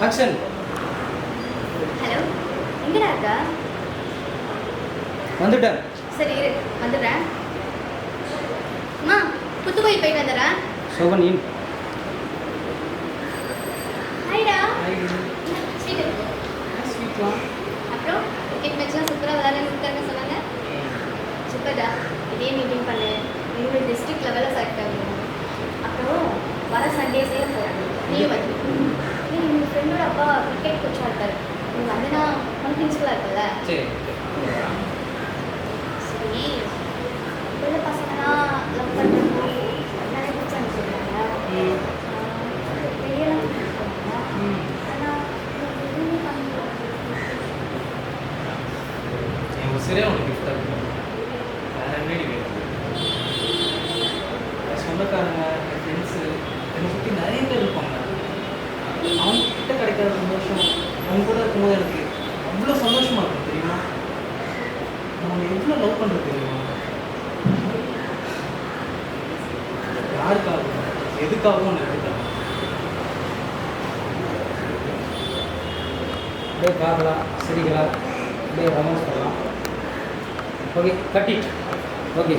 Action. Hello, எங்கடா இருக்கா? வந்துட்டேன். சரி இரு, வந்துடுறேன். அம்மா, புத்துக்கோயில் போயிட்டு வந்துடுறேன். சோபன் இன். ஹாய்டா. ஸ்வீட். அப்புறம் கிரிக்கெட் மேட்ச்லாம் சூப்பராக விளையாடுன்னு சொன்னாங்க. சூப்பர்டா. இதே மீட்டிங் பண்ணு. எங்கள் டிஸ்ட்ரிக்ட் லெவலில் செலக்ட் ஆகணும். அப்புறம் வர சண்டேஸே போகிறாங்க. நீயும் வந்து எங்கள் ஃப்ரெண்டோட அப்பா கிரிக்கெட் கோச்சாக இருக்காரு. நீங்கள் வந்துன்னா ஒன் பிரின்சிபலாக இருக்குல்ல. சரி. சரி, உள்ள பசங்களாம் லவ் பண்ணுறப்போ நிறைய பிடிச்சி அனுப்பிச்சிருந்தாங்க. வெளியெல்லாம் கொடுத்துருக்காங்க. ஆனால் எதுவுமே பண்ணல. என் உசிரே உனக்கு கிஃப்டாக இருக்கும். வேற என்ன வேணும்? என் சொந்தக்காரங்க, என் ஃப்ரெண்ட்ஸு, என்னை சுற்றி நிறைய பேர் இருப்பாங்க. அவங்க கிட்ட கிடைக்காத சந்தோஷம் அவங்க கூட இருக்கும்போது எனக்கு அவ்வளோ சந்தோஷமாக இருக்கும் தெரியுமா? அவங்க எவ்வளோ லவ் பண்ணுறது தெரியுமா? யாருக்காகவும் எதுக்காகவும் ஒன்று எடுத்துட்டாங்க. அப்படியே பார்க்கலாம், சிரிக்கலாம், அப்படியே ரொமான்ஸ் பண்ணலாம். Okay, cut it. ஓகே.